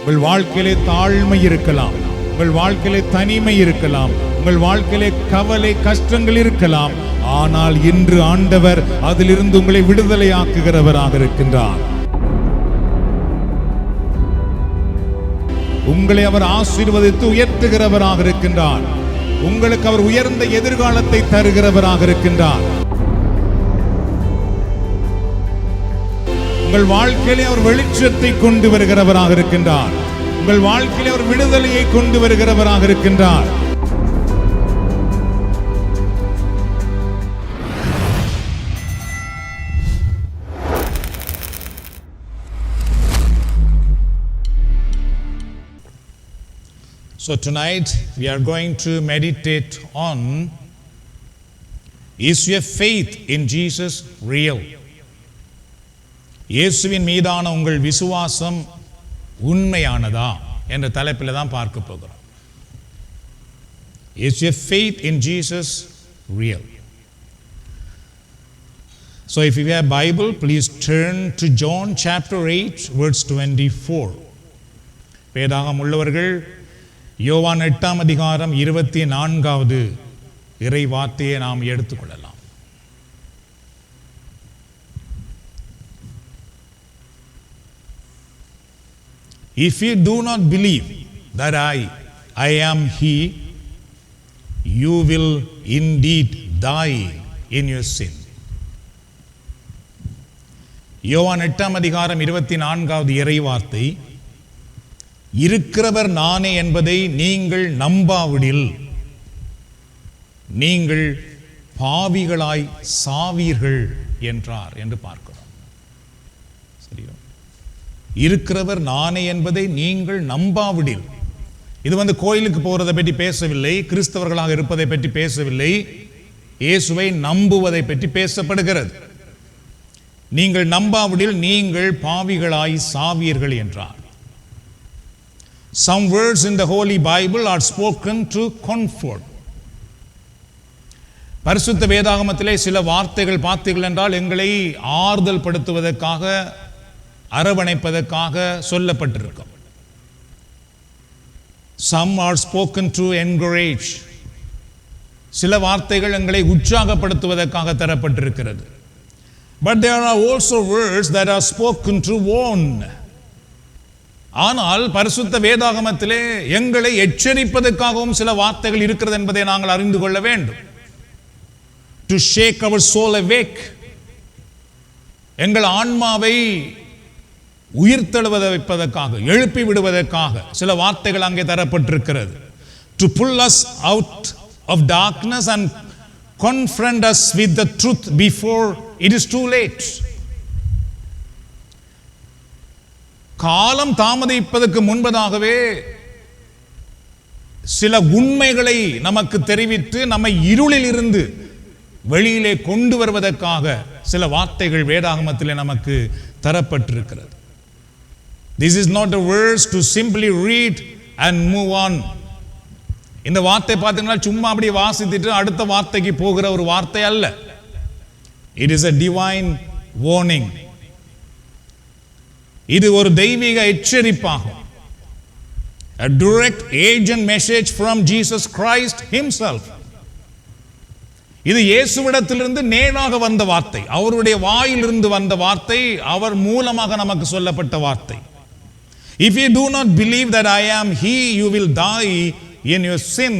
உங்கள் வாழ்க்கையிலே தாழ்மை இருக்கலாம், உங்கள் வாழ்க்கையிலே தனிமை இருக்கலாம், உங்கள் வாழ்க்கையிலே கவலை கஷ்டங்கள் இருக்கலாம். ஆனால் இன்று ஆண்டவர் அதிலிருந்து உங்களை விடுதலையாக்குகிறவராக இருக்கின்றார். உங்களை அவர் ஆசீர்வதித்து உயர்த்துகிறவராக இருக்கின்றார். உங்களுக்கு அவர் உயர்ந்த எதிர்காலத்தை தருகிறவராக இருக்கின்றார். உங்கள் வாழ்க்கையிலே அவர் வெளிச்சத்தை கொண்டு வருகிறவராக இருக்கின்றார். உங்கள் வாழ்க்கையிலே அவர் விடுதலையை கொண்டு வருகிறவராக இருக்கின்றார். So tonight we are going to meditate on, is your faith in Jesus real? இயேசுவின் மீதான உங்கள் விசுவாசம் உண்மையானதா என்ற தலைப்பில் தான் பார்க்க போகிறோம். Is your faith in Jesus real? So if you have Bible, please turn to John chapter 8 verse 24. வேதாகம் உள்ளவர்கள் யோவான் 8ஆம் அதிகாரம் 24வது இறை வார்த்தையை நாம் எடுத்துக்கொள்ளலாம். If you do not believe that I am He, you will indeed die in your sin. யோவான் 8ஆம் அதிகாரம் 24வது இறை வார்த்தை, இருக்கிறவர் நானே என்பதை நீங்கள் நம்பாவிடில் நீங்கள் பாவிகளாய் சாவீர்கள் என்றார் என்று பார்க்கிறோம். சரியா? இருக்கிறவர் நானே என்பதை நீங்கள் நம்பாவிடில். இது கோயிலுக்கு போறதை பற்றி பேசவில்லை, கிறிஸ்தவர்களாக இருப்பதை பற்றி பேசவில்லை, இயேசுவை நம்புவதை பற்றி பேசப்படுகிறது. நீங்கள் நம்பாவிடில் நீங்கள் பாவிகளாய் சாவீர்கள் என்றார். Some words in the Holy Bible are spoken to comfort. பரிசுத்த வேதாகமத்திலே சில வார்த்தைகள் பார்த்தீர்கள் என்றால் எங்களை ஆறுதல் படுத்துவதற்காக, அரவணைப்பதற்காக சொல்லப்பட்டிருக்கும். Some are spoken to encourage. சில வார்த்தைகள் எங்களை உற்சாகப்படுத்துவதற்காக தரப்பட்டிருக்கிறது. But there are also words that are spoken to warn. ஆனால் பரிசுத்த வேதாகமத்திலே எங்களை எச்சரிப்பதற்காகவும் சில வார்த்தைகள் இருக்கிறது என்பதை நாங்கள் அறிந்து கொள்ள வேண்டும். To shake our soul awake. எங்கள் ஆன்மாவை உயிர்த்தெழுவதை வைப்பதற்காக, எழுப்பி விடுவதற்காக சில வார்த்தைகள் அங்கே தரப்பட்டிருக்கிறது. To pull us out of darkness and confront us with the truth before it is too late. காலம் தாமதிப்பதற்கு முன்பதாகவே சில உண்மைகளை நமக்கு தெரிவித்து நம்மை இருளில் இருந்து வெளியிலே கொண்டு வருவதற்காக சில வார்த்தைகள் வேதாகமத்திலே நமக்கு தரப்பட்டிருக்கிறது. This is not a verse to simply read and move on. இந்த வார்த்தை பார்த்தீங்கன்னா சும்மா அப்படியே வாசித்துட்டு அடுத்த வார்த்தைக்கு போகிற ஒரு வார்த்தை அல்ல. It is a divine warning. இது ஒரு தெய்வீக எச்சரிப்பாகும். A direct agent message from Jesus Christ himself. இது இயேசுவிடத்திலிருந்து நேராக வந்த வார்த்தை, அவருடைய வாயிலிருந்து வந்த வார்த்தை, அவர் மூலமாக நமக்கு சொல்லப்பட்ட வார்த்தை. If you do not believe that I am He, you will die in your sin.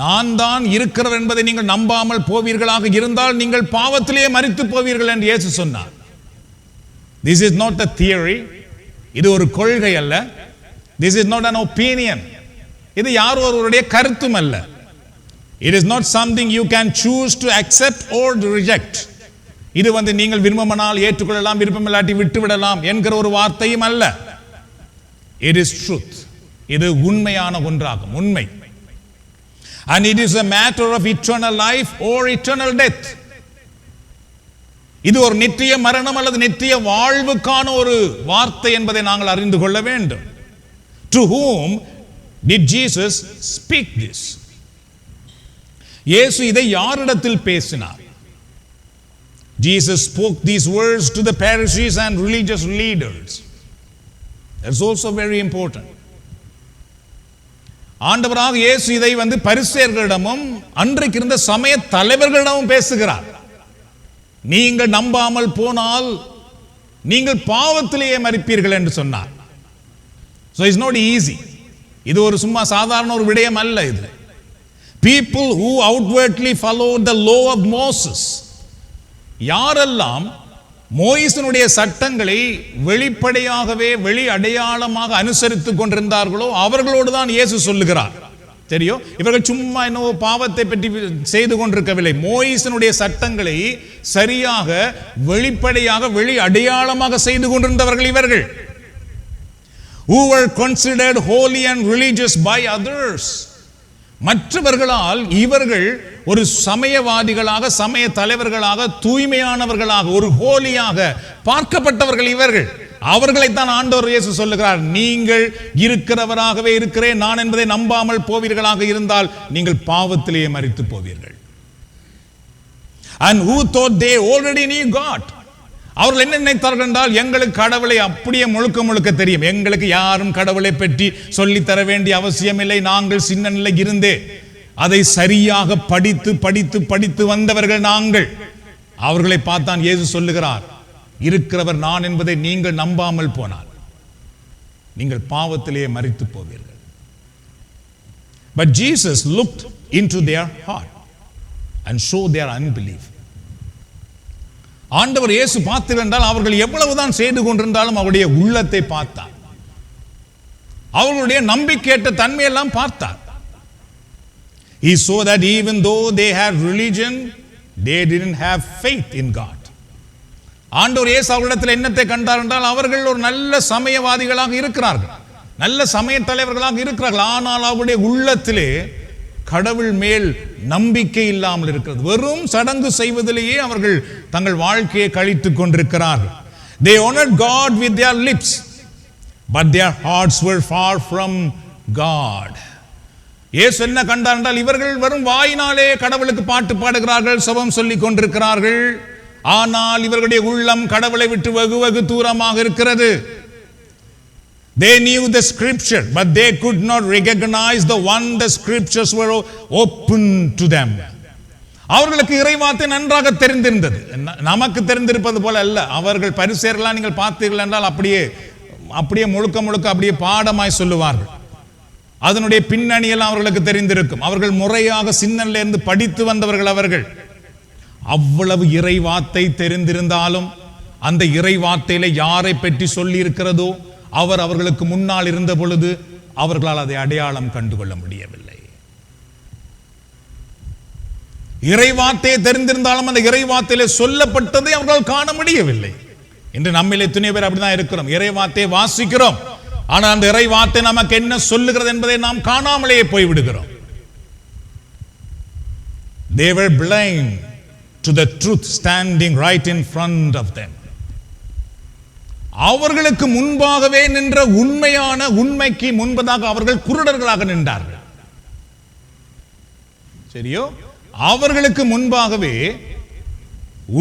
நான் தான் இருக்கிறவர் என்பதை நீங்கள் நம்பாமல் போவீர்களாக இருந்தால் நீங்கள் பாவத்திலேயே மரித்து போவீர்கள் என்று இயேசு சொன்னார். This is not a theory. இது ஒரு கொள்கை அல்ல. This is not an opinion. இது யாரோ ஒருவருடைய கருத்தும் அல்ல. It is not something you can choose to accept or reject. இது நீங்கள் விருப்பமானால் ஏற்றுக்கொள்ளலாம், விருப்பமில்லாட்டி விட்டுவிடலாம் என்கிற ஒரு வார்த்தையும் அல்ல. It is truth. இது உண்மையான ஒன்றாகும், உண்மை. And it is a matter of eternal life or eternal death. இது ஒரு நித்திய மரணம் அல்லது நித்திய வாழ்வுக்கான ஒரு வார்த்தை என்பதை நாங்கள் அறிந்து கொள்ள வேண்டும். To whom did Jesus speak this? இயேசு இதை யாரிடத்தில் பேசினார்? Jesus spoke these words to the Pharisees and religious leaders. That's also very important. ஆண்டவராக இயேசு இதை பரிசேயர்களிடமும் அன்றைக்கு இருந்த சமய தலைவர்களிடமும் பேசுகிறார். நீங்கள் நம்பாமல் போனால் நீங்கள் பாவத்திலேயே மரிப்பீர்கள் என்று சொன்னார். So it's not easy. இது ஒரு சும்மா சாதாரண ஒரு விடயம் அல்ல. இது people who outwardly followed the law of Moses, யாரெல்லாம் மோயிசனுடைய சட்டங்களை வெளிப்படையாகவே வெளி அடையாளமாக அனுசரித்துக் கொண்டிருந்தார்களோ அவர்களோடு தான் இயேசு சொல்லுகிறார். தெரியும், இவர்கள் சும்மா என்னவோ பாவத்தை பற்றி செய்து கொண்டிருக்கவில்லை. மோயிசனுடைய சட்டங்களை சரியாக வெளிப்படையாக வெளி அடையாளமாக செய்து கொண்டிருந்தவர்கள் இவர்கள். who were considered holy and religious by others, மற்றவர்களால் இவர்கள் ஒரு சமயவாதிகளாக சமய தலைவர்களாக தூய்மையானவர்களாக ஒரு ஹோலியாக பார்க்கப்பட்டவர்கள் இவர்கள். அவர்களைத்தான் ஆண்டவர் இயேசு சொல்லுகிறார், நீங்கள் இருக்கிறவராகவே இருக்கிறேன் நான் என்பதை நம்பாமல் போவீர்களாக இருந்தால் நீங்கள் பாவத்திலேயே மரித்து போவீர்கள். And who thought they already knew God, அவர்கள் என்ன நினைத்தார்கள் என்றால், எங்களுக்கு கடவுளை அப்படியே முழுக்க முழுக்க தெரியும், எங்களுக்கு யாரும் கடவுளை பற்றி சொல்லித்தர வேண்டிய அவசியமில்லை, நாங்கள் சின்ன நிலை இருந்தே அதை சரியாக படித்து படித்து படித்து வந்தவர்கள் நாங்கள். அவர்களை பார்த்தான் இயேசு சொல்லுகிறார், இருக்கிறவர் நான் என்பதை நீங்கள் நம்பாமல் போனால் நீங்கள் பாவத்திலேயே மரித்து போவீர்கள். But Jesus looked into their heart and showed their unbelief. ஆண்டவர் இயேசு பார்த்தீர்கள் என்றால் அவர்கள் எவ்வளவுதான் செய்து கொண்டிருந்தாலும் அவருடைய உள்ளத்தை பார்த்தார், அவர்களுடைய நம்பிக்கையற்ற தன்மையெல்லாம் பார்த்தார். He saw that even though they had religion, they didn't have faith in God. ஆண்டவர் இயேசு அவர்களிடத்தில் என்னத்தை கண்டார் என்றால், அவர்கள் ஒரு நல்ல சமயவாதிகளாக இருக்கிறார்கள், நல்ல சமய தலைவர்களாக இருக்கிறார்கள், ஆனால் அவருடைய உள்ளத்திலே கடவுள் மேல் நம்பிக்கை இல்லாமல் இருக்கிறது. வெறும் சடங்கு செய்வதிலேயே அவர்கள் தங்கள் வாழ்க்கையை கழித்துக் கொண்டிருக்கிறார்கள். They honored God with their lips, but their hearts were far from God. இயேசு என்ன கண்டார் என்றால், இவர்கள் வெறும் வாயினாலே கடவுளுக்கு பாட்டு பாடுகிறார்கள், செபம் சொல்லிக் கொண்டிருக்கிறார்கள், ஆனால் இவர்களுடைய உள்ளம் கடவுளை விட்டு வெகு வெகு தூரமாக இருக்கிறது. They knew the scripture, but they could not recognize the one the scriptures were open to them. அவர்களுக்கு இறைவார்த்தை நன்றாக தெரிந்திருந்தது, நமக்கு தெரிந்திருப்பது போல அல்ல. அவர்கள் பரிசேயர்களாக நீங்கள் பார்த்தீர்கள் என்றால் அப்படியே முழுக்க முழுக்க அப்படியே பாடமாய் சொல்லுவார்கள். அதனுடைய பின்னணியெல்லாம் அவர்களுக்கு தெரிந்திருக்கும். அவர்கள் முறையாக சின்னனிலிருந்து படித்து வந்தவர்கள் அவர்கள். அவ்வளவு இறைவார்த்தை தெரிந்திருந்தாலும் அந்த இறைவார்த்தையில யாரை பற்றி சொல்லி இருக்கிறதோ அவர் அவர்களுக்கு முன்னால் இருந்த பொழுது அவர்களால் அதை அடையாளம் கண்டுகொள்ள முடியவில்லை. இறைவார்த்தையை தெரிந்திருந்தாலும் அந்த இறைவார்த்தையிலே சொல்லப்பட்டதை அவர்கள் காண முடியவில்லை. இன்று நம்மிலே எத்தனை பேர் அப்படிதான் இருக்கிறோம், இறைவார்த்தையை வாசிக்கிறோம், ஆனால் அந்த இறைவார்த்தை நமக்கு என்ன சொல்லுகிறது என்பதை நாம் காணாமலேயே போய்விடுகிறோம். They were blind to the truth standing right in front of them. அவர்களுக்கு முன்பாகவே நின்ற உண்மையான உண்மைக்கு முன்பதாக அவர்கள் குருடர்களாக நின்றார்கள். சரியோ, அவர்களுக்கு முன்பாகவே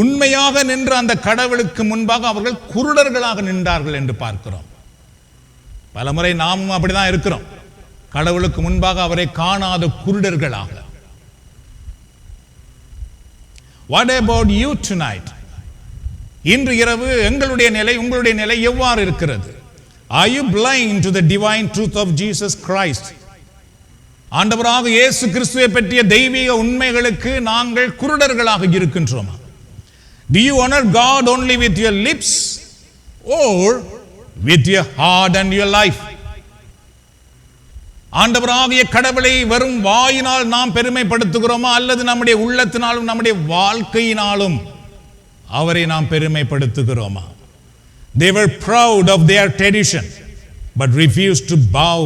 உண்மையாக நின்ற அந்த கடவுளுக்கு முன்பாக அவர்கள் குருடர்களாக நின்றார்கள் என்று பார்க்கிறோம். பலமுறை நாமும் அப்படிதான் இருக்கிறோம், கடவுளுக்கு முன்பாக அவரை காணாத குருடர்களாக. What about you tonight? இன்று இரவு எங்களுடைய நிலை உங்களுடைய நிலை எவ்வாறு இருக்கிறது? Are you blind to the divine truth of Jesus Christ? ஆண்டவராக இயேசு கிறிஸ்துவை பற்றிய தெய்வீக உண்மைகளுக்கு நாங்கள் குருடர்களாக இருக்கின்றோமா? Do you honor God only with your lips or with your heart and your life? ஆண்டவராகிய கடவுளை வெறும் வாயினால் நாம் பெருமைப்படுத்துகிறோமா அல்லது நம்முடைய உள்ளத்தினாலும் நம்முடைய வாழ்க்கையினாலும் அவரை நாம் பெருமைப்படுத்துகிறோமா? They were proud of their tradition but refused to bow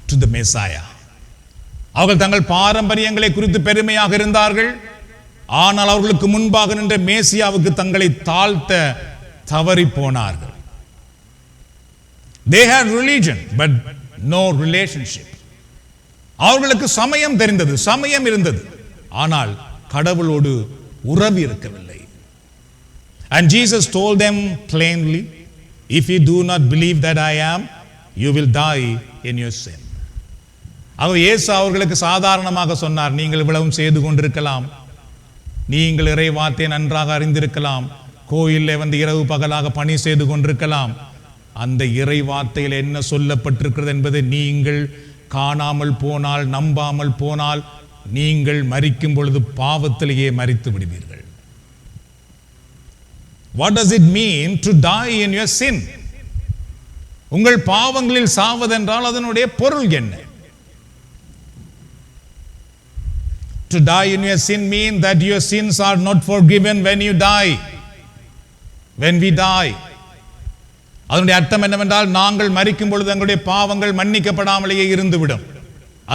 to the Messiah. அவர்கள் தங்கள் பாரம்பரியங்களை குறித்து பெருமையாக இருந்தார்கள், ஆனால் அவர்களுக்கு முன்பாக நின்ற மேசியாவுக்கு தங்களை தாழ்த்த தவறி போனார்கள். They had religion but no relationship. அவர்களுக்கு சமயம் தெரிந்தது, சமயம் இருந்தது, ஆனால் கடவுளோடு உறவு இருக்கவில்லை. And Jesus told them plainly, If you do not believe that I am, you will die in your sin. அவர் இயேசு அவர்களுக்கு சாதாரணமாக சொன்னார், நீங்கள் இவ்வளவும் செய்து கொண்டிருக்கலாம், நீங்கள் இறை வார்த்தையை நன்றாக அறிந்திருக்கலாம், கோயிலில் வந்து இரவு பகலாக பணி செய்து கொண்டிருக்கலாம், அந்த இறை வார்த்தையில் என்ன சொல்லப்பட்டிருக்கிறது என்பதை நீங்கள் காணாமல் போனால், நம்பாமல் போனால், நீங்கள் மரிக்கும் பொழுது பாவத்திலேயே மரித்து விடுவீர்கள். What does it mean to die in your sin? உங்கள் பாவங்களில் சாவதென்றால் அதனுடைய பொருள் என்ன? To die in your sin means that your sins are not forgiven when you die. When we die. அதனுடைய அர்த்தம் என்னவென்றால், நாங்கள் மரிக்கும் பொழுது எங்களுடைய பாவங்கள் மன்னிக்கப்படாமலேயே இருந்துவிடும்.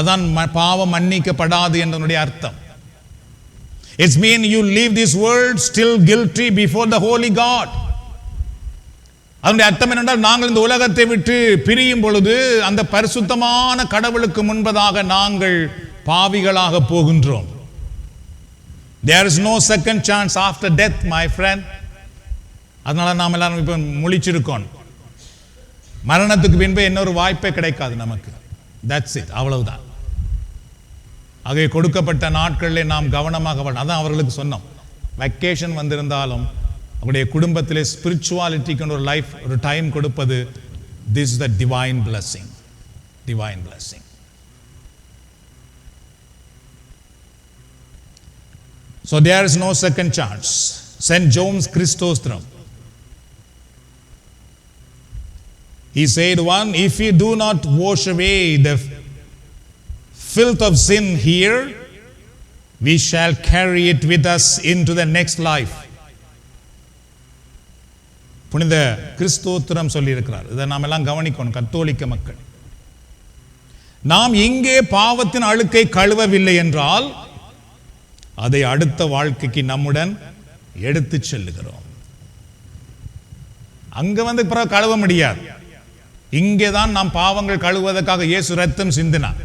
அதான் பாவம் மன்னிக்கப்படாது என்பதனுடைய அர்த்தம். It means you leave this world still guilty before the holy God. அதனுடைய அர்த்தம் என்னவென்றால், நாங்கள் இந்த உலகத்தை விட்டு பிரியும் பொழுது அந்த பரிசுத்தமான கடவுளுக்கு முன்பதாக நாங்கள் பாவிகளாக போகின்றோம். There is no second chance after death, my friend. அதனால நாம் எல்லாரும் இப்போ முழிச்சிருக்கோம். மரணத்துக்கு பின்பு இன்னொரு வாய்ப்பே கிடைக்காது நமக்கு. That's it, அவ்வளவுதான். ஆகவே கொடுக்கப்பட்ட நாட்களிலே நாம் கவனமாக அதான் அவர்களுக்கு சொன்னோம். வெக்கேஷன் வந்திருந்தாலும் அவருடைய குடும்பத்திலே ஸ்பிரிச்சுவாலிட்டிக்கு ஒரு லைஃப், ஒரு டைம் கொடுப்பது, this is the divine blessing. Divine blessing. So there is no second chance. St. John's Chrysostom, he said, one, if we do not wash away the filth of sin here, we shall carry it with us into the next life. புனித கிறிஸ்தோத்திரம் சொல்லி இருக்கிறார். இதை நாம் எல்லாம் கவனிக்கணும் கத்தோலிக்க மக்கள். நாம் இங்கே பாவத்தின் அழுக்கை கழுவவில்லை என்றால் அதை அடுத்த வாழ்க்கைக்கு நம்முடன் எடுத்து செல்லுகிறோம். அங்க வந்து பிறகு கழுவ முடியாது. இங்கேதான் நாம் பாவங்கள் கழுவுவதற்காக இயேசு ரத்தம் சிந்தினார்.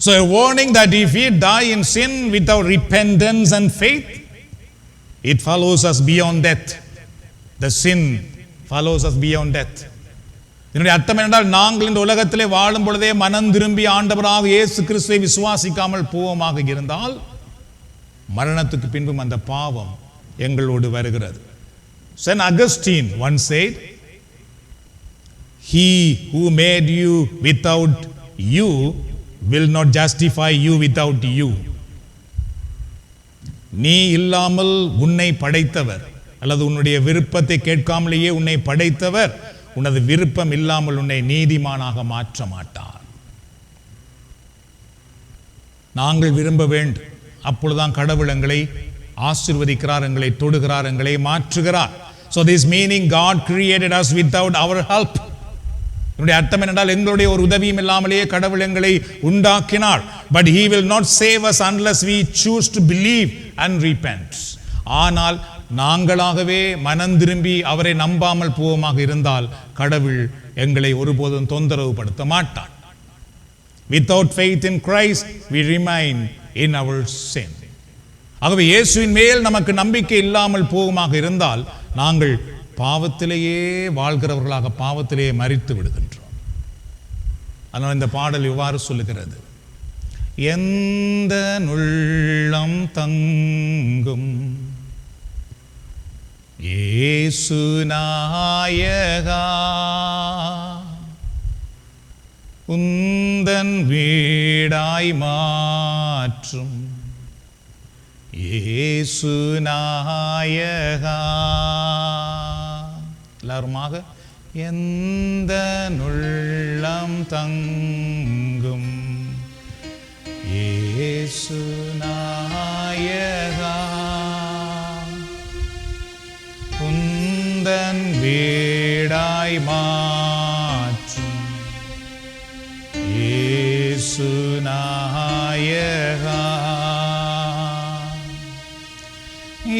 So a warning that if we die in sin without repentance and faith, it follows us beyond death. The sin follows us beyond death. இதனுடைய அர்த்தம் என்னென்றால், நாங்கள் இந்த உலகத்திலே வாழும் பொழுதே மனம் திரும்பி ஆண்டவராக இயேசு கிறிஸ்துவை விசுவாசிக்காமல் போவோமாக இருந்தால் மரணத்துக்கு பின்பும் அந்த பாவம் எங்களோடு வருகிறது. Saint Augustine once said, he who made you without you will not justify you without you. நீ இல்லாமல் உன்னை படைத்தவர், அல்லது உன்னுடைய விருப்பத்தை கேட்காமலேயே உன்னை படைத்தவர், உனது விருப்பம் இல்லாமல் உன்னை நீதிமானாக மாற்ற மாட்டார். நாங்கள் விரும்ப வேண்டும், அப்பொழுதுதான் கடவுள் எங்களை ஆசீர்வதிக்கிறார், எங்களை தொடுகிறார், எங்களை மாற்றுகிறார். So this meaning God created us without our help. இதனுடைய அர்த்தம் என்னென்றால், எங்களுடைய ஒரு உதவியும் இல்லாமலேயே கடவுள் எங்களை உண்டாக்கினார். But he will not save us unless we choose to believe and repent. ஆனால் நாங்களாகவே மனம் திரும்பி அவரை நம்பாமல் போவோமாக இருந்தால் கடவுள் எங்களை ஒருபோதும் தொந்தரவு படுத்த மாட்டார். Without faith in Christ we remain in our sin. ஆகவே இயேசுவின் மேல் நமக்கு நம்பிக்கை இல்லாமல் போவோமாக இருந்தால் நாங்கள் பாவத்திலேயே வாழ்கிறவர்களாக பாவத்திலேயே மரித்து விடுகின்றோம். அதனால் இந்த பாடல் இவ்வாறு சொல்லுகிறது, எந்த உள்ளம் தங்கும் இயேசு நாயகா, உந்தன் வீடாய் மாற்றும் இயேசு நாயகா. எல்லாருமாக, எந்த உள்ளம் தங்கும் இயேசு நாயகா, உந்தன் வீடாய் மாற்றும் இயேசு நாயகா.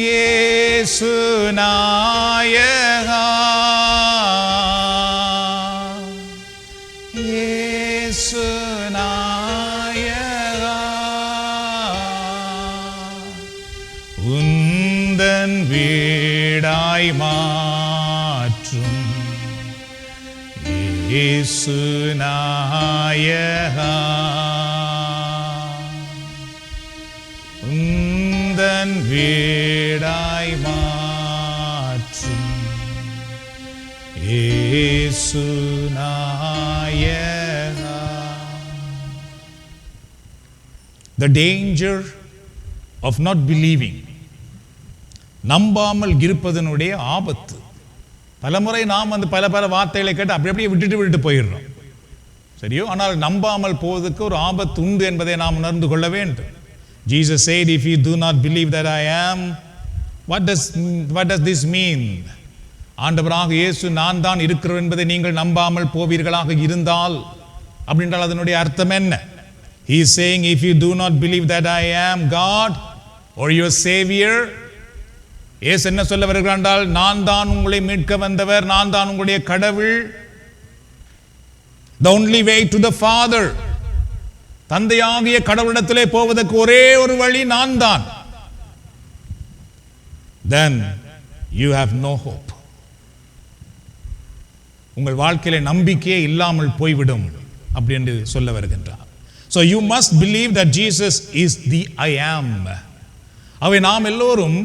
இயேசு நாயகா, இயேசு நாயகா, உந்தன் வீடாய் மாற்றும் இயேசு நாயகா, உந்தன் வீடாய் மாற்றும் இயேசு நாயகா. The danger of not believing, நம்பாமல் இருப்பதனுடைய ஆபத்து. பலமுறை நாம் பல வார்த்தைகளை கேட்டு அப்படியே விட்டுட்டு போயிடுறோம், சரியோ? ஆனால் நம்பாமல் போவதற்கு ஒரு ஆபத்து உண்டு என்பதை நாம் உணர்ந்து கொள்ள வேண்டும். Jesus said, if you do not believe that I am, what does this mean? ஆண்டவராக இயேசு நான் தான் இருக்கிறேன் என்பதை நீங்கள் நம்பாமல் போவீர்களாக இருந்தால் அப்படின்றால் அதனுடைய அர்த்தம் என்ன? He is saying, if you do not believe that I am God or your Savior, இயேசு என்ன சொல்ல வருகிறார் என்றால், நான் தான் உங்களை மீட்க வந்தவர், நான் தான் உங்களுடைய கடவுள். The only way to the Father, தந்தையாகிய கடவுளிடத்திலே போவதற்கு ஒரே ஒரு வழி நான் தான். Then you have no hope. உங்கள் வாழ்க்கையில நம்பிக்கையே இல்லாமல் போய்விடும் அப்படி என்று சொல்ல வருகின்றார். So you must believe that Jesus is the I am. அவை நாம் எல்லோரும்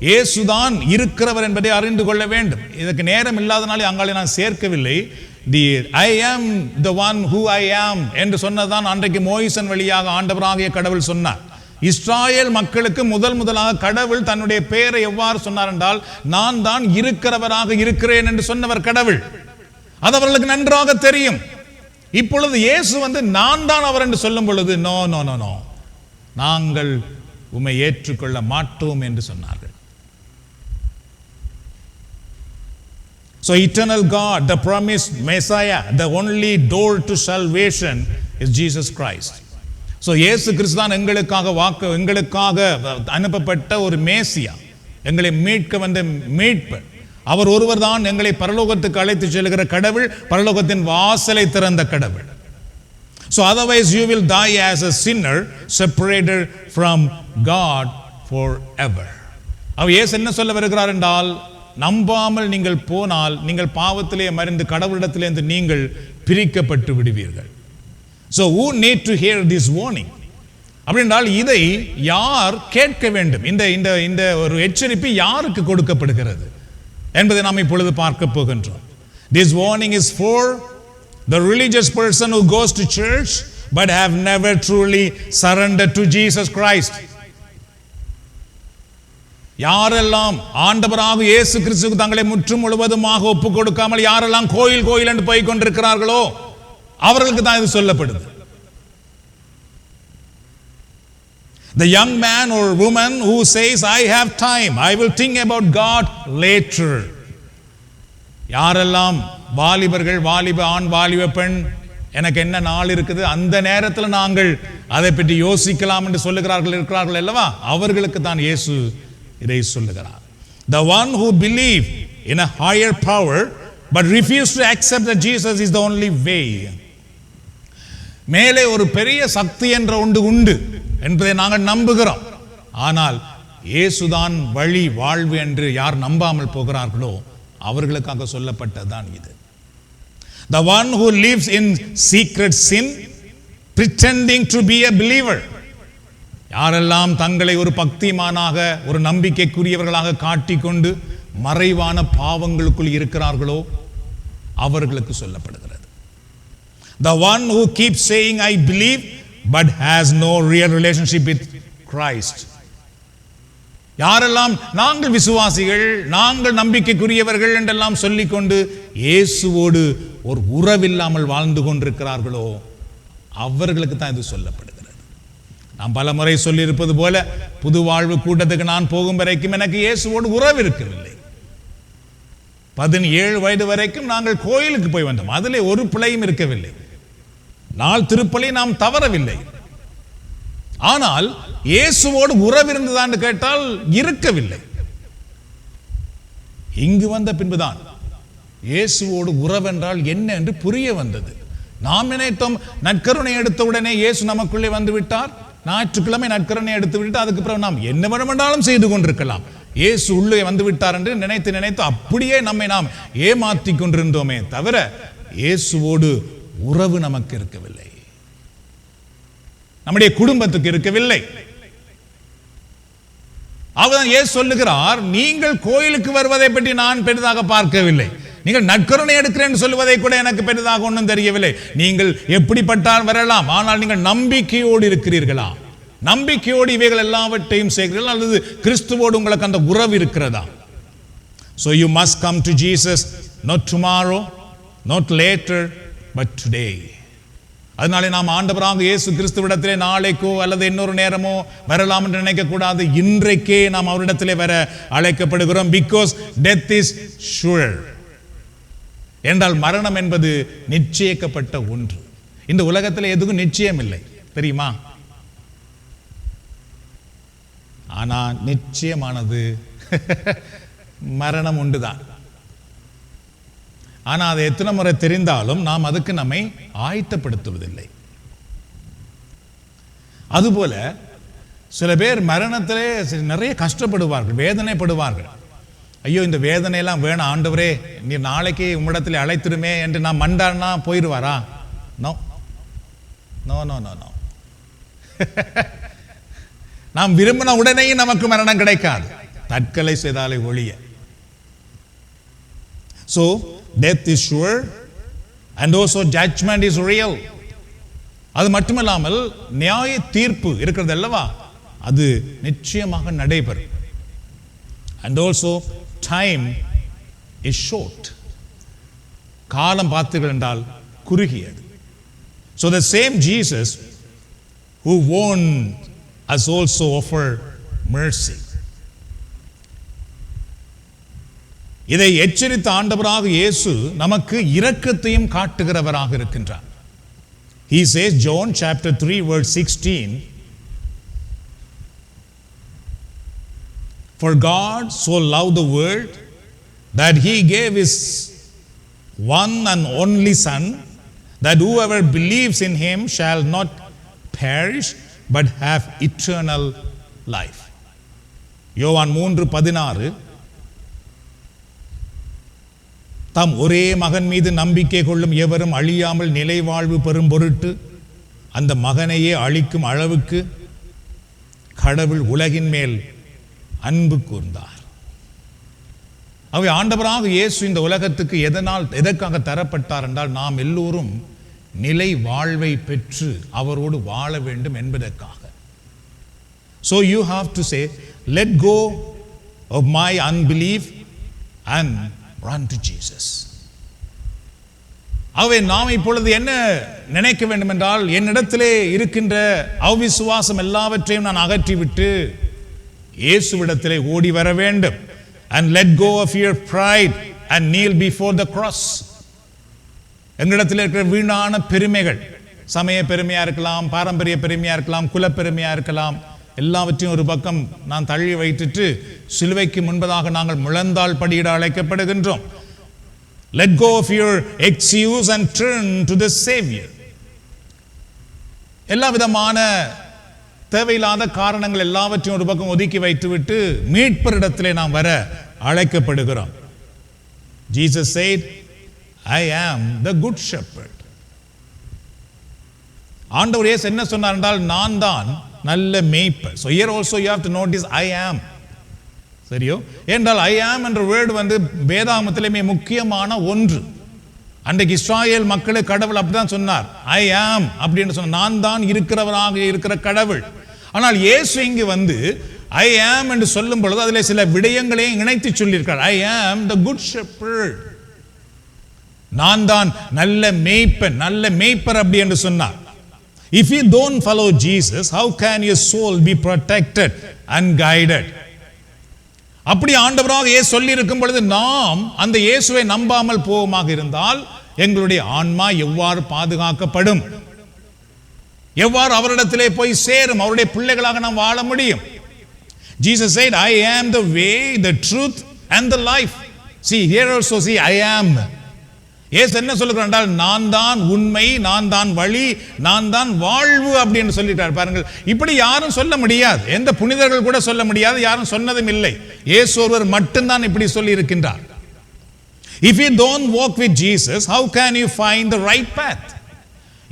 இயேசுதான் இருக்கிறவர் என்பதை அறிந்து கொள்ள வேண்டும். இதற்கு நேரம் இல்லாதனாலே அங்காலே நான் சேர்க்கவில்லை. The I am the one who I am என்று சொன்னதான் அன்றைக்கு மோயிசன் வழியாக ஆண்டவராகிய கடவுள் சொன்னார். இஸ்ராயேல் மக்களுக்கு முதலாக கடவுள் தன்னுடைய பெயரை எவ்வாறு சொன்னார் என்றால், நான் தான் இருக்கிறவராக இருக்கிறேன் என்று சொன்னவர் கடவுள். அது அவர்களுக்கு நன்றாக தெரியும். இப்பொழுது இயேசு நான் தான் அவர் என்று சொல்லும் பொழுது, நோ நோ நோ நோ, நாங்கள் உம்மை ஏற்றுக்கொள்ள மாட்டோம் என்று சொன்னார்கள். So eternal God, the promised Messiah, the only door to salvation is Jesus Christ. So இயேசு கிறிஸ்து தான் எங்களுக்காக அனுப்பப்பட்ட ஒரு மேசியா, எங்களை மீட்க வந்த மீட்பர். அவர் ஒருவர் தான் எங்களை பரலோகத்துக்கு அழைத்து செல்கிற கடவுள், பரலோகத்தின் வாசலை திறந்த கடவுள். So otherwise you will die as a sinner, separated from God forever. அவர் இயேசு என்ன சொல்ல வருகிறார் என்றால், நம்பாமல் நீங்கள் போனால் நீங்கள் பாவத்திலே மறிந்து கடவுளிடத்திலிருந்து நீங்கள் பிரிக்கப்பட்டு விடுவீர்கள். So who need to hear this warning? அப்படின்றால் இதை யார் கேட்க வேண்டும்? இந்த ஒரு எச்சரிப்பு யாருக்கு கொடுக்கப்படுகிறது என்பதை நாம் இப்பொழுது பார்க்க போகின்றோம். This warning is for the religious person who goes to church but have never truly surrendered to Jesus Christ. யாரெல்லாம் ஆண்டவராக இயேசு கிறிஸ்துவுக்கு தங்களை முற்றும் முழுவதுமாக ஒப்பு கொடுக்காமல் யாரெல்லாம் கோயில் என்று போய் கொண்டிருக்கிறார்களோ அவர்களுக்கு தான் இது சொல்லப்படுது. The young man or woman who says, I have time, I will think about God later. யாரெல்லாம் வாலிபர்கள், வாலிப ஆண், வாலிப பெண், எனக்கு என்ன நாள் இருக்குது, அந்த நேரத்தில் நாங்கள் அதை பற்றி யோசிக்கலாம் என்று இருக்கிறார்கள் அல்லவா, அவர்களுக்கு தான் இயேசு இதை சொல்லுகிறார். The one who believe in a higher power but refuse to accept that Jesus is the only way. மேலே ஒரு பெரிய சக்தி என்ற ஒன்று உண்டு என்பதை நாங்கள் நம்புகிறோம். ஆனால் இயேசுதான் வழி, வாழ்வு என்று யார் நம்பாமல் போகிறார்களோ அவர்களுக்காக சொல்லப்பட்டதுதான் இது. The one who lives in secret sin, pretending to be a believer. யாரெல்லாம் தங்களை ஒரு பக்திமானாக, ஒரு நம்பிக்கைக்குரியவர்களாக காட்டிக்கொண்டு மறைவான பாவங்களுக்குள் இருக்கிறார்களோ அவர்களுக்கு சொல்லப்படுகிறது. The one who keeps saying I believe but has no real relationship with Christ. யாரெல்லாம் நாங்கள் விசுவாசிகள், நாங்கள் நம்பிக்கைக்குரியவர்கள் என்றெல்லாம் சொல்லிக்கொண்டு இயேசுவோடு ஒரு உறவில்லாமல் வாழ்ந்து கொண்டிருக்கிறார்களோ அவர்களுக்கு தான் இது சொல்லப்படுகிறது. நாம் பல முறை சொல்லியிருப்பது போல, புது வாழ்வு கூட்டத்துக்கு நான் போகும் வரைக்கும் எனக்கு இயேசுவோடு உறவு இருக்கவில்லை. 17 வயது வரைக்கும் நாங்கள் கோயிலுக்கு போய் வந்தோம், அதிலே ஒரு பிழையும் இருக்கவில்லை, நாள் திருப்பலி நாம் தவறவில்லை. ஆனால் இயேசுவோடு உறவு இருந்ததான்னு கேட்டால் இருக்கவில்லை. இங்கு வந்த பின்புதான் இயேசுவோடு உறவு என்றால் என்ன என்று புரிய வந்தது. நாம் நினைத்தோம் நற்கருணை எடுத்த உடனே இயேசு நமக்குள்ளே வந்து விட்டார், ஞாயிற்றுக்கிழமை நற்கருணை எடுத்து விட்டு அதுக்கு பிறகு நாம் என்ன வேண்டுமென்றாலும் செய்து கொண்டிருக்கலாம், இயேசு உள்ளே வந்து விட்டார் என்று நினைத்து அப்படியே நம்மை நாம் ஏமாற்றி கொண்டிருந்தோமே தவிர இயேசுவோடு உறவு நமக்கு இருக்கவில்லை, நம்முடைய குடும்பத்துக்கு இருக்கவில்லை. அவர்தான் இயேசு சொல்லுகிறார், நீங்கள் கோயிலுக்கு வருவதை பற்றி நான் பெரிதாக பார்க்கவில்லை, நீங்கள் நற்கருணை எடுக்கிறேன் சொல்வதை கூட எனக்கு பெரிதாக ஒன்றும் தெரியவில்லை. நீங்கள் எப்படிப்பட்டால் வரலாம், ஆனால் நீங்கள் நம்பிக்கையோடு இருக்கிறீர்களா? நம்பிக்கையோடு இவைகள் எல்லாவற்றையும் செய்கிறீர்கள், அல்லது கிறிஸ்துவோடு உங்களுக்கு அந்த உறவு இருக்கிறதா? So you must come to Jesus, not tomorrow, not later, but today. அதனாலே நாம் ஆண்டவராக இயேசு கிறிஸ்துவிடத்திலே நாளைக்கோ அல்லது இன்னொரு நேரமோ வரலாம் என்று நினைக்க கூடாது. இன்றைக்கே நாம் அவரிடத்திலே வர அழைக்கப்படுகிறோம். Because death is sure. என்றால் மரணம் என்பது நிச்சயிக்கப்பட்ட ஒன்று. இந்த உலகத்தில் எதுவும் நிச்சயம் இல்லை, தெரியுமா? ஆனா நிச்சயமானது மரணம் உண்டுதான். ஆனா அது எத்தனை முறை தெரிந்தாலும் நாம் அதுக்கு நம்மை ஆயத்தப்படுத்துவதில்லை. அதுபோல சில பேர் மரணத்திலே நிறைய கஷ்டப்படுவார்கள், வேதனைப்படுவார்கள். ஐயோ இந்த வேதனையெல்லாம் வேணாம் ஆண்டவரே, நீ நாளைக்கு உம்மிடத்தில் அழைத்திருமே என்று நான் மண்டானா போயிடுவாரா? No no no no no. நாம் விரும்பின உடனேயும் நமக்கு மரணம் கிடைக்காது, தற்கொலை செய்தாலே ஒழிய. So death is sure and also judgment is real. அது மட்டுமல்லாமல் நியாய தீர்ப்பு இருக்கிறது அல்லவா, அது நிச்சயமாக நடைபெறும். And also time is short. காலம் பார்த்தீர்கள் என்றால் குறுகியது. So the same Jesus who warned us also offered mercy. இதை எச்சரித்த ஆண்டவராக இயேசு நமக்கு இரக்கத்தையும் காட்டுகிறவராக இருக்கின்றார். He says, John chapter 3 verse 16, For God so loved the world that he gave his one and only Son, that whoever believes in him shall not perish but have eternal life. யோவான் 3:16, தாம் ஒரே மகன் மீது நம்பிக்கை கொள்ளும் எவரும் அழியாமல் நிலை வாழ்வு பெறும் பொருட்டு அந்த மகனையே அழிக்கும் அளவுக்கு கடவுள் உலகின் மேல் அன்பு கூர்ந்தார். அவை ஆண்டவராக இயேசு இந்த உலகத்துக்கு எதற்காக தரப்பட்டார் என்றால், நாம் எல்லோரும் நிலை வாழ்வை பெற்று அவரோடு வாழ வேண்டும் என்பதற்காக. So you have to say, let go of my unbelief and run to Jesus. ஆகவே நாம் இப்பொழுது என்ன நினைக்க வேண்டும் என்றால், என்னிடத்திலே இருக்கின்ற அவிசுவாசம் எல்லாவற்றையும் நான் அகற்றிவிட்டு இயேசுவிடத்திலே ஓடி வர வேண்டும். And let go of your pride and kneel before the cross. எங்களிடத்தில் இருக்கிற வீணான பெருமைகள், சமய பெருமையா இருக்கலாம், பாரம்பரிய பெருமையா இருக்கலாம், குல பெருமையா இருக்கலாம், எல்லாவற்றையும் ஒரு பக்கம் நான் தள்ளி வைத்துட்டு சிலுவைக்கு முன்பதாக நாங்கள் முழந்தாள் படியிட அழைக்கப்படுகின்றோம். Let go of your excuse and turn to the Savior. எல்லா விதமான தேவையில்லாத காரணங்கள் எல்லாவற்றையும் ஒரு பக்கம் ஒதுக்கி வைத்துவிட்டு மீட்பரிடத்திலே நாம் வர அழைக்கப்படுகிறோம். Jesus said, I am the good shepherd. ஆண்டவர் இயேசு என்ன சொன்னார் என்றால், நான் தான் நல்ல மேய்ப்பர். So here also you have to notice I am. சரியோ? என்றால் I am என்ற வேர்டு வேதாகமத்திலே முக்கியமான ஒன்று. அன்றைக்கு இஸ்ராயேல் மக்களுக்கு கடவுள் அப்படிதான் சொன்னார், I am அப்படின்னு சொன்னார், நான் தான் இருக்கிறவராக இருக்கிற கடவுள். ஆனால் இயேசு இங்கு I am என்று சொல்லும் பொழுது அதில் சில விடயங்களையும் இணைத்து சொல்லியிருக்கிறார். I am the good shepherd. நான் தான் நல்ல மேய்ப்பன், நல்ல மேய்ப்பர் அப்படி என்று சொன்னார். If you don't follow Jesus, how can your soul be protected and guided? அப்படி ஆண்டவராக இயேசு சொல்லி இருக்கும் பொழுது நாம் அந்த இயேசுவை நம்பாமல் போவமாக இருந்தால் எங்களுடைய ஆன்மா எவ்வாறு பாதுகாக்கப்படும்? எவ்வாறு அவரிடத்திலே போய் சேரும்? அவருடைய பிள்ளைகளாக நாம் வாழ முடியும்? Jesus said, I am the way, the truth and the life. See, here also see, I am. இயேசு என்ன சொல்லுகிறார் என்றால், நான் தான் உண்மை, நான் தான் வழி, நான் தான் வாழ்வு அப்படின்னு சொல்லிட்டார். பாருங்கள், இப்படி யாரும் சொல்ல முடியாது, எந்த புனிதர்கள் கூட சொல்ல முடியாது, யாரும் சொன்னதும் இல்லை. இயேசு ஒருவர் மட்டும்தான் இப்படி சொல்லி இருக்கின்றார். If you don't walk with Jesus, how can you find the right path?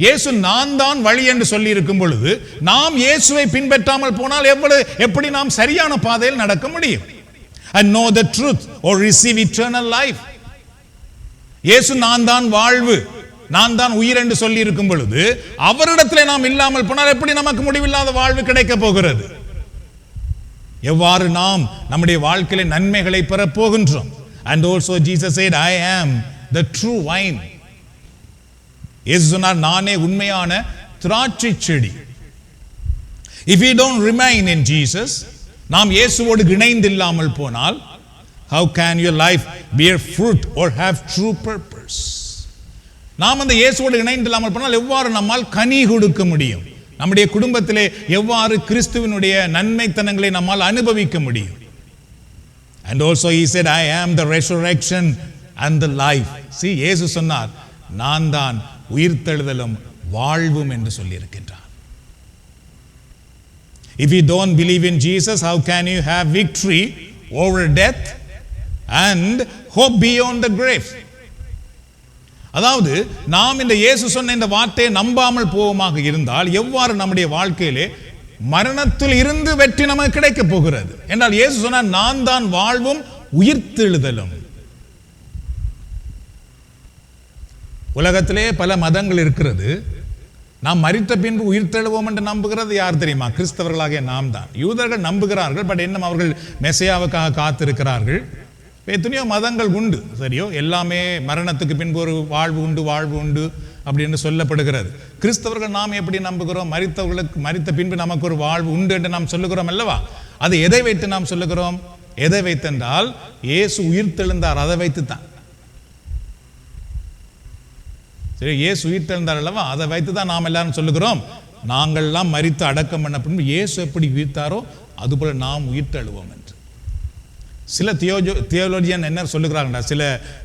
இயேசு நான் தான் வழி என்று சொல்லி இருக்கும் பொழுது நாம் இயேசுவை பின்பற்றாமல் போனால் எப்படி நாம் சரியான பாதையில் நடக்க முடியும்? And know the truth or receive eternal life. இயேசு நான் தான் வாழ்வு, நான் தான் உயிர் என்று சொல்லி இருக்கும் பொழுது அவரிடத்திலே நாம் இல்லாமல் போனால் எப்படி நமக்கு முடிவில்லாத வாழ்வு கிடைக்க போகிறது? எவ்வாறு நாம் நம்முடைய வாழ்க்கையிலே நன்மைகளை பெற போகின்றோம்? And also Jesus said, I am the true vine. இயேசு சொன்னார், நானே உண்மையான திராட்சை செடி. If we don't remain in Jesus, நாம் இயேசுவோடு இணைந்து இல்லாமல் போனால், how can your life bear fruit or have true purpose? நாம் அந்த இயேசுவோடு இணைந்து இல்லாமல் போனால் எவ்வாறு நம்மால் கனி கொடுக்க முடியும்? நம்முடைய குடும்பத்திலே எவ்வாறு கிறிஸ்துவினுடைய நன்மைத்தனங்களை நம்மால் அனுபவிக்க முடியும்? And also he said, I am the resurrection and the life. See, இயேசு சொன்னார், நான் தான் உயிர்த்தெழுதலும் வாழ்வும் என்று சொல்லி இருக்கின்றார். If you don't believe in Jesus, how can you have victory over death and hope beyond the grave? அதாவது நாம் இந்த இயேசு சொன்ன இந்த வார்த்தையை நம்பாமல் போவோமாக இருந்தால் எவ்வாறு நம்முடைய வாழ்க்கையிலே மரணத்தில் இருந்து வெற்றி நமக்கு கிடைக்க போகிறது என்றால், இயேசு சொன்னார், நான் தான் வாழ்வும் உயிர்த்தெழுதலும். உலகத்திலே பல மதங்கள் இருக்கிறது. நாம் மரித்த பின்பு உயிர்த்தெழுவோம் என்று நம்புகிறது யார் தெரியுமா? கிறிஸ்தவர்களாகிய நாம் தான். யூதர்கள் நம்புகிறார்கள், பட் இன்னும் அவர்கள் மெசியாவுக்காக காத்திருக்கிறார்கள். எத்தனையோ மதங்கள் உண்டு, சரியோ, எல்லாமே மரணத்துக்கு பின்பு ஒரு வாழ்வு உண்டு அப்படின்னு சொல்லப்படுகிறது. கிறிஸ்தவர்கள் நாம் எப்படி நம்புகிறோம்? மரித்த பின்பு நமக்கு ஒரு வாழ்வு உண்டு என்று நாம் சொல்லுகிறோம் அல்லவா? அது எதை வைத்து நாம் சொல்லுகிறோம்? எதை வைத்தென்றால் இயேசு உயிர்த்தெழுந்தார், அதை வைத்து தான். சரி, இயேசு உயிர்த்தெழுந்தார் அல்லவா, அதை வைத்து தான் நாம் எல்லாரும் சொல்லுகிறோம். நாங்கள்லாம் மரித்து அடக்கம் பண்ண பின்பு இயேசு எப்படி உயிர்த்தாரோ அதுபோல நாம் உயிர்த்தெழுவோம் என்று. சில தியோலஜியன் என்ன சொல்லுகிறார்கள்,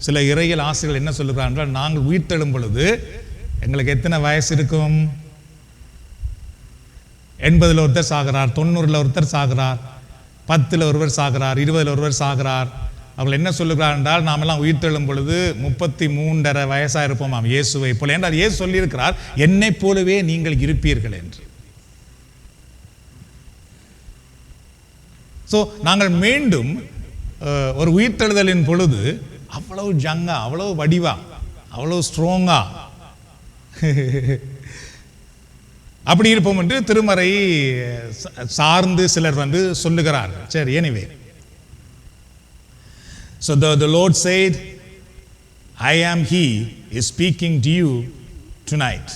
சில இறையியல் ஆசிரியர்கள் என்ன சொல்லுகிறார்கள், நாங்கள் உயிர்த்தெழும் பொழுது எங்களுக்கு எத்தனை வயசு இருக்கும்? 80 ஒருத்தர் சாகிறார், 90 ஒருத்தர் சாகிறார், 10 ஒருவர் சாகிறார், 20 ஒருவர் சாகிறார். அவர்கள் என்ன சொல்லுகிறார் என்றால், நாமெல்லாம் உயிர்த்தெழும் பொழுது 33.5 வயசாக இருப்போம் இயேசுவை போல. என்றால் இயேசு சொல்லியிருக்கிறார், என்னை போலவே நீங்கள் இருப்பீர்கள் என்று. ஸோ நாங்கள் மீண்டும் ஒரு உயிர்த்தெழுதலின் பொழுது அவ்வளவு ஜங்கா, அவ்வளவு வடிவா, அவ்வளவு ஸ்ட்ராங்கா அப்படி இருப்போம் என்று திருமறை சார்ந்து சிலர் சொல்லுகிறார்கள். சரி, anyway, so the Lord said, I am he is speaking to you tonight.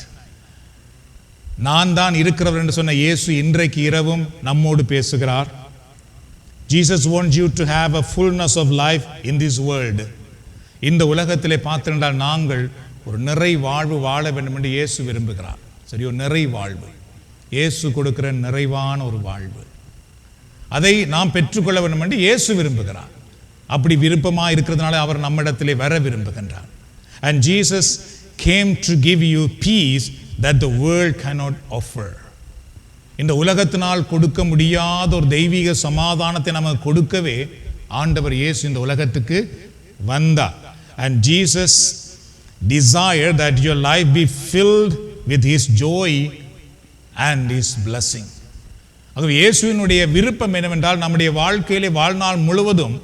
நான் தான் இருக்கிறவர் என்று சொன்ன இயேசு இன்றைக்கு இரவும் நம்மோடு பேசுகிறார். Jesus wants you to have a fullness of life in this world. இந்த உலகத்திலே பார்த்திருந்தால் நாங்கள் ஒரு நிறை வாழ்வு வாழ வேண்டும் என்று இயேசு விரும்புகிறார். சரி, ஒரு நிறை வாழ்வு, இயேசு கொடுக்கிற நிறைவான ஒரு வாழ்வு, அதை நாம் பெற்றுக்கொள்ள வேண்டும் என்று இயேசு விரும்புகிறார். அப்படி விருப்பமாக இருக்கிறதுனால அவர் நம்மிடத்திலே வர விரும்புகின்றார். And Jesus came to give you peace that the world cannot offer. இந்த உலகத்தினால் கொடுக்க முடியாத ஒரு தெய்வீக சமாதானத்தை நமக்கு கொடுக்கவே ஆண்டவர் இயேசு இந்த உலகத்துக்கு வந்தார். And Jesus desired that your life be filled with his joy and his blessing. ஆகவே இயேசுவினுடைய விருப்பம் என்னவென்றால், நம்முடைய வாழ்க்கையிலே வாழ்நாள் முழுவதும்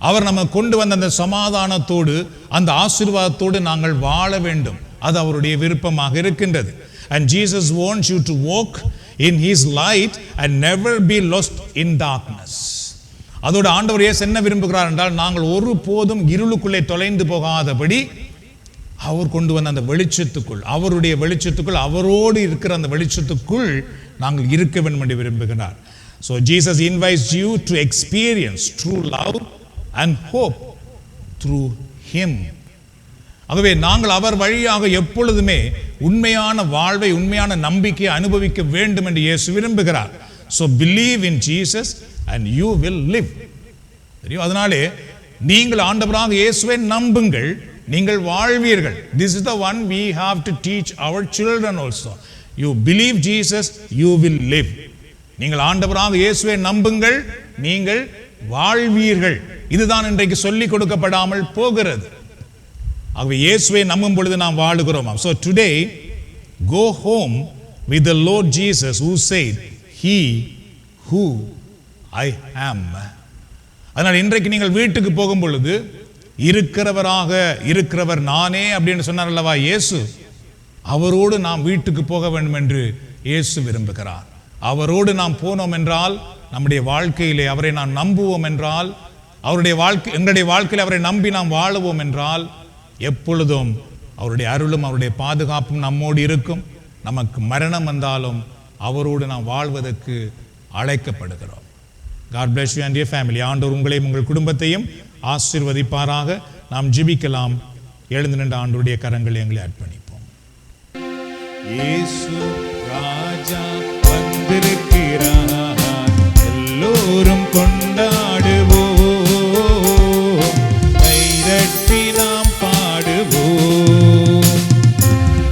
அவர் நமக்கு கொண்டு வந்த அந்த சமாதானத்தோடு அந்த ஆசீர்வாதத்தோடு நாங்கள் வாழ வேண்டும். அது அவருடைய விருப்பமாக இருக்கின்றது. And Jesus wants you to walk in his light and never be lost in darkness. அதோட ஆண்டவர் இயேசு என்ன விரும்புகிறார் என்றால், நாங்கள் ஒருபோதும் இருளுக்குள்ளே தொலைந்து போகாதபடி அவர் கொண்டு வந்த அந்த வெளிச்சத்துக்குள், அவருடைய வெளிச்சத்துக்குள், அவரோடு இருக்கிற அந்த வெளிச்சத்துக்குள் நாங்கள் இருக்க வேண்டும் என்று விரும்புகிறார். So Jesus invites you to experience true love and hope through him. ஆகவே நாங்கள் அவர் வழியாக எப்பொழுதுமே உண்மையான வாழ்வை, உண்மையான நம்பிக்கையை அனுபவிக்க வேண்டும் என்று இயேசு விரும்புகிறார். So believe in Jesus and you will live. தெரியும், அதனாலே நீங்கள் ஆண்டவராக இயேசுவை நம்புங்கள், நீங்கள் வாழ்வீர்கள். This is the one we have to teach our children also. You believe Jesus, you will live. நீங்கள் ஆண்டவராக இயேசுவை நம்புங்கள், நீங்கள் வாழ்வீர்கள். இதுதான் இன்றைக்கு சொல்லிக் கொடுக்கப்படாமல் போகிறது. ஆகவே இயேசுவை நம்பும் பொழுது நாம் வாழுகிறோம். So today go home with the Lord Jesus who said he who I am. அதனால் இன்றைக்கு நீங்கள் வீட்டுக்கு போகும் பொழுது இருக்கிறவராக இருக்கிறவர் நானே அப்படின்னு சொன்னார் அல்லவா இயேசு, அவரோடு நாம் வீட்டுக்கு போக வேண்டும் என்று இயேசு விரும்புகிறார். அவரோடு நாம் போனோம் என்றால், நம்முடைய வாழ்க்கையிலே அவரை நாம் நம்புவோம் என்றால், எங்களுடைய வாழ்க்கையில் அவரை நம்பி நாம் வாழுவோம் என்றால், எப்பொழுதும் அவருடைய அருளும் அவருடைய பாதுகாப்பும் நம்மோடு இருக்கும். நமக்கு மரணம் வந்தாலும் அவரோடு நாம் வாழ்வதற்கு அழைக்கப்படுகிறோம். God bless you and your family. ஆண்டவர் உங்களையும் உங்கள் குடும்பத்தையும் ஆசீர்வதிப்பாராக. நாம் ஜெபிக்கலாம். எழுந்து நின்ற ஆண்டவருடைய கரங்களை எங்களை அர்ப்பணிப்போம். இயேசு ராஜா வந்திருக்கிறார், எல்லோரும் கொண்டாடுவோம், கைதட்டி நாம் பாடுவோம்.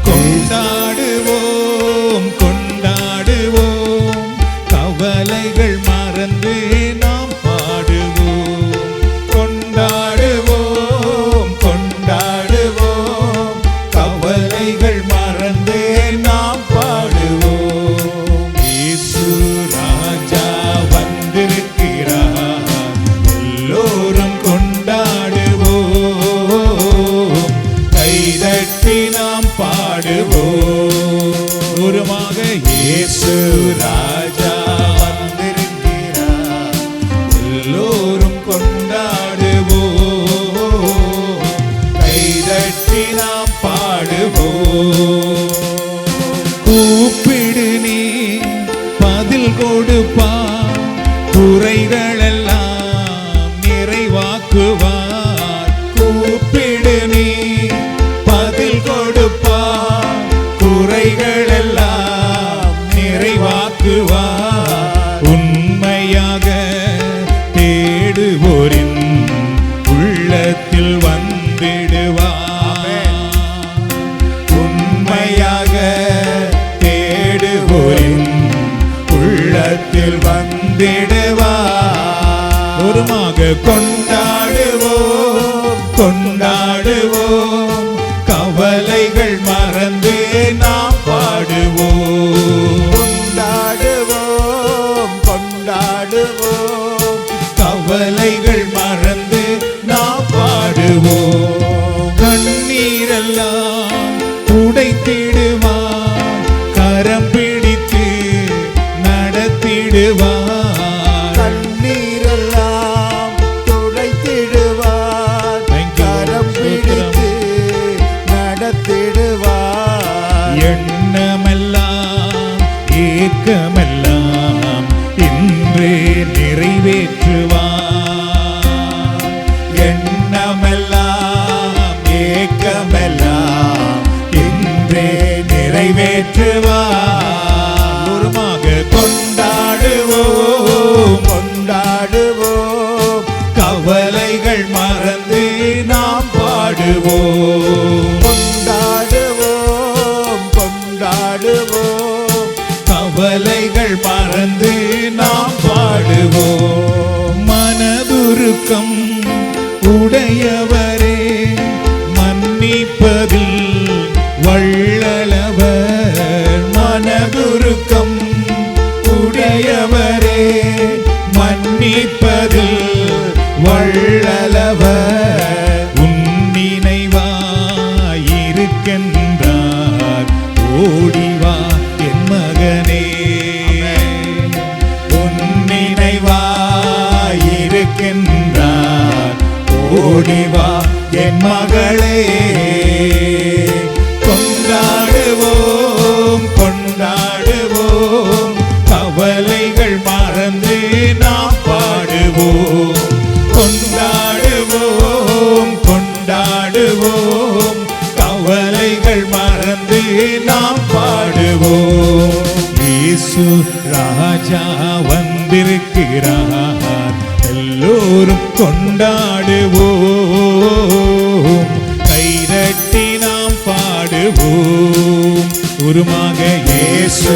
கொண்டாடுவோம் கொண்டாடுவோம், கவலைகள் மறந்து நாம் பாடுவோம். கொண்டாடுவோம் கொண்டாடுவோம், கவலைகள் மறந்து நாம் பாடுவோம். இயேசு ராஜா வந்திருக்கிறார், எல்லோரும் கொண்டாடுவோம், கைதட்டி நாம் பாடுவோம். தூரமாக இயேசு ராஜா வந்திருக்கிறார், எல்லோரும் கொண்டாடுவோம், கைதட்டி நாம் பாடுவோம். கூப்பிடு நீ பதில் கொடுப்பார், குறைகளெல்லாம் நிறைவாக்குவார். கூப்பிடு நீ பதில் கொடுப்பார், குறைகளெல்லாம் நிறைவாக்குவார். உண்மையாக தேடுவோரின் உள்ளத்தில் வந்திடுவார். உண்மையாக தேடுவோரின் உள்ளத்தில் வந்திடுவார். ஒருமாக கொண்டாடுவோம் கொண்டாடுவோம், கவலைகள் மறந்து நாம் பாடுவோம். கொண்டாடுவோம் கொண்டாடுவோம், கவலைகள் மறந்து நாம் பாடுவோம். கண்ணீரெல்லாம் துடைத்திடுவார், கரம் பிடித்து நடத்திடுவார். கண்ணீரெல்லாம் துடைத்திடுவார், கரம் பிடித்து நடத்திடுவார். எண்ணமெல்லாம் ஏக்கமெல்லாம் இன்றே நிறைவேற்றுவார். எண்ணமெல்லாம் ஏக்கமெல்லாம் இன்றே நிறைவேற்றுவார். ஒருமாக கொண்டாடுவோம் கொண்டாடுவோம், கவலைகள் மறந்து நாம் பாடுவோம். கொண்டாடுவோம் கொண்டாடுவோம், கவலைகள் மறந்து நாம் பாடுவோம். மனதுருக்கம் உடையவரே, மன்னிப்பதில் வள்ளலவர். மனதுருக்கம் உடையவரே, மன்னிப்பதில் வள்ளலவர். உன்னினைவாயிருக்கின்றார், ஓடிவா என் மகனே. உன்னினைவாயிருக்கின்றார், ஓடிவா என் மகளே. கொண்டாடுவோம் கொண்டாடுவோம், கவலைகள் மறந்து நாம் பாடுவோம். கொண்டாடுவோம் கொண்டாடுவோம், கவலைகள் மறந்து நாம் பாடுவோம். இயேசு ராஜா வந்திருக்கிறார், எல்லோரும் கொண்டாடுவோம், கைதட்டி நாம் பாடுவோம். உருமாக இயேசு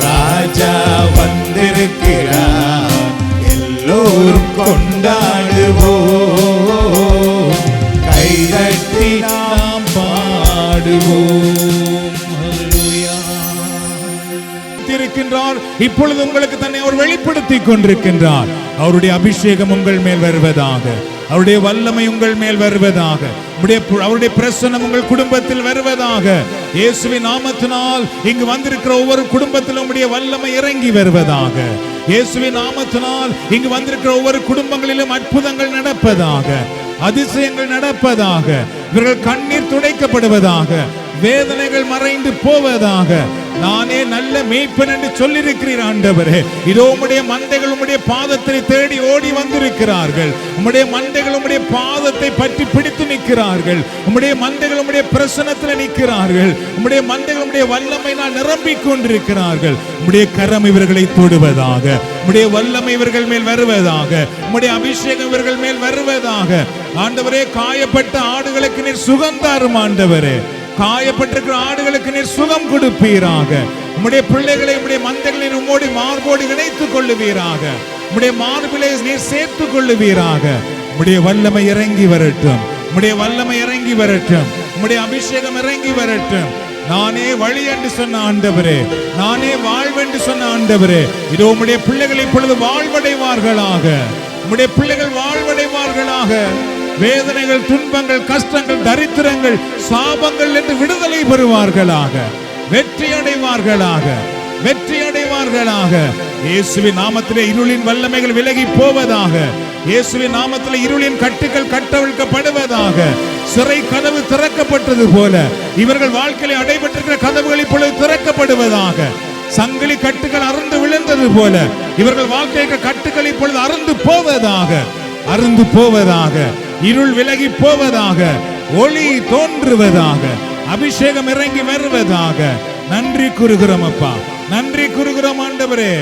ராஜா வந்திருக்கிறார், எல்லோரும் கொண்டாடுவோம், கைதட்டி நாம் கொண்டிருக்கின்றார். இப்பொழுது உங்களுக்கு தன்னை அவர் வெளிப்படுத்திக் கொண்டிருக்கின்றார். அவருடைய அபிஷேகம் உங்கள் மேல் வருவதாக, அவருடைய வல்லமை உங்கள் மேல் வருவதாக, அவருடைய பிரசன்னம் உங்கள் குடும்பத்தில் வருவதாக. இயேசுவின் நாமத்தினால் இங்கு வந்திருக்கிற ஒவ்வொரு குடும்பத்திலும் உம்முடைய வல்லமை இறங்கி வருவதாக. இயேசுவின் நாமத்தினால் இங்கு வந்திருக்கிற ஒவ்வொரு குடும்பங்களிலும் அற்புதங்கள் நடப்பதாக, அதிசயங்கள் நடப்பதாக, இவர்கள் கண்ணீர் துடைக்கப்படுவதாக, வேதனைகள் மறைந்து போவதாக. நானே நல்ல மேய்ப்பன் என்று சொல்லியிருக்கிறீர் ஆண்டவரே. இதோ உம்முடைய மந்தைகள் உம்முடைய பாதத்தை தேடி ஓடி வந்திருக்கிறார்கள். உம்முடைய மந்தைகள் உம்முடைய பாதத்தை பற்றி பிடித்து நிற்கிறார்கள். உம்முடைய மந்தைகள் உம்முடைய பிரசன்னத்தில் நிற்கிறார்கள். உம்முடைய மந்தைகள் உம்முடைய வல்லமையினால் நிரம்பிக் கொண்டிருக்கிறார்கள். உம்முடைய கரம் இவர்களை தொடுவதாக, உம்முடைய வல்லமை இவர்கள் மேல் வருவதாக, உம்முடைய அபிஷேகம் இவர்கள் மேல் வருவதாக. ஆண்டவரே, காயப்பட்ட ஆடுகளுக்கு நீர் சுகம் தாரும் ஆண்டவரே. காயப்பட்டிருக்கிற ஆடுகளுக்கு நீர் சுகம் கொடுப்பீராக. உம்முடைய பிள்ளைகளை உம்முடைய மந்தைகளை உம்மோடு மார்போடு இணைத்துக் கொள்ளுவீராக. உம்முடைய மார்பிலை நீர் சேர்த்துக் கொள்ளுவீராக. உம்முடைய வல்லமை இறங்கி வரட்டும், உம்முடைய வல்லமை இறங்கி வரட்டும், உம்முடைய அபிஷேகம் இறங்கி வரட்டும். நானே வழி என்று சொன்ன ஆண்டவரே, நானே வாழ்வென்று சொன்ன ஆண்டவரே, இதோ உம்முடைய பிள்ளைகள் இப்பொழுது வாழ்வடைவார்களாக. உம்முடைய பிள்ளைகள் வாழ்வடைவார்களாக. வேதனைகள், துன்பங்கள், கஷ்டங்கள், தரித்திரங்கள், சாபங்கள் என்று விடுதலை பெறுவார்களாக. வெற்றி அடைவார்களாக, வெற்றி அடைவார்களாக. இயேசுவின் நாமத்திலே இருளின் வல்லமைகள் விலகி போவதாக. இயேசுவின் நாமத்திலே இருளின் கட்டுகள் கட்டவிழ்க்கப்படுவதாக. சிறை கதவு திறக்கப்பட்டது போல இவர்கள் வாழ்க்கையில் அடைபட்டிருக்கிற கதவுகள் இப்பொழுது திறக்கப்படுவதாக. சங்கிலி கட்டுகள் அறுந்து விழுந்தது போல இவர்கள் வாழ்க்கைக்கு கட்டுகள் இப்பொழுது அறுந்து போவதாக, அறுந்து போவதாக. இருள் விலகி போவதாக, ஒளி தோன்றுவதாக, அபிஷேகம் இறங்கி வருவதாக. நன்றி கூறுகிறோம் அப்பா, நன்றி கூறுகிறோம் ஆண்டவரே,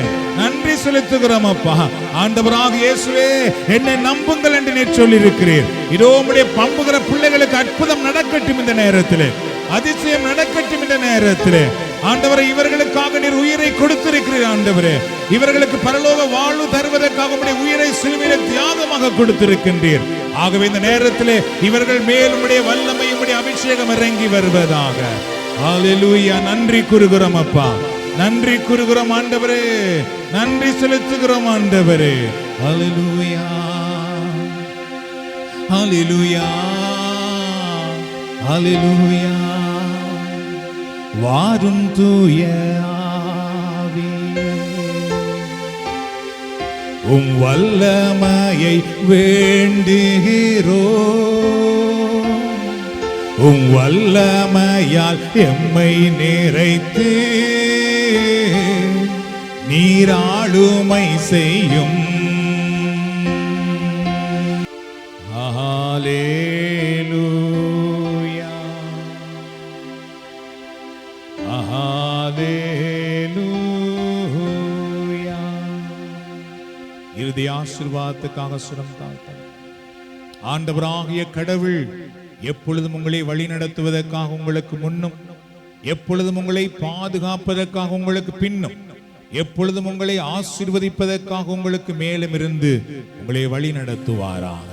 நன்றி செலுத்துகிறோம் அப்பா. ஆண்டவராக இயேசுவே, என்னை நம்புங்கள் என்று நீர் சொல்லி இருக்கிறீர். இதோ உம்முடைய நம்புகிற பிள்ளைகளுக்கு அற்புதம் நடக்கட்டும் இந்த நேரத்திலே, அதிசயம் நடக்கட்டும் இந்த நேரத்திலே. ஆண்டவரே, இவர்களுக்காக நீர் உயிரை கொடுத்திருக்கிறீர் ஆண்டவரே. இவர்களுக்கு பரலோக வாழ்வு தருவதற்காக உம்முடைய உயிரை சிலுவையிலே தியாகமாக கொடுத்திருக்கின்றீர். ஆகவே இந்த நேரத்திலே இவர்கள் மேல் உம்முடைய வல்லமை, உம்முடைய அபிஷேகம் இறங்கி வருவதாக. ஹல்லேலூயா. நன்றி கூறுகிறோம் அப்பா, நன்றி கூறுகிறோம் ஆண்டவரே, நன்றி செலுத்துகிறோம் ஆண்டவரே. ஹல்லேலூயா, ஹல்லேலூயா, ஹல்லேலூயா. வாரும் தூய ஆவியே, உம் வல்லமையை வேண்டுகிறோம். உம் வல்லமையால் எம்மை நிறைத்து நீராளுமை செய்யும். ஹல்லேலூயா, ஹல்லேலூயா. இறுதி ஆசீர்வாதத்துக்காக சுரம் தாழ்த்த ஆண்டவராகிய கடவுள் எப்பொழுதும் உங்களை வழி நடத்துவதற்காக உங்களுக்கு முன்னும், எப்பொழுதும் உங்களை பாதுகாப்பதற்காக உங்களுக்கு பின்னும், எப்பொழுதும் உங்களை ஆசீர்வதிப்பதற்காக உங்களுக்கு மேலும் இருந்து உங்களை வழி நடத்துவாராக.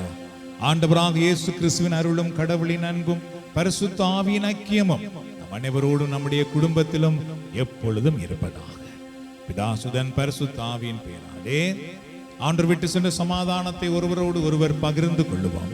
ஆண்டவராக இயேசு கிறிஸ்துவின் அருளும் கடவுளின் அன்பும் பரிசுத்த ஆவியின் ஐக்கியமும் நம் அனைவரோடும் நம்முடைய குடும்பத்திலும் எப்பொழுதும் இருப்பதாக. பிதாசுதன் பரிசுத்த ஆவியின் பெயராலே ஆண்டவர் விட்டு சென்ற சமாதானத்தை ஒருவரோடு ஒருவர் பகிர்ந்து கொள்ளுவோம்.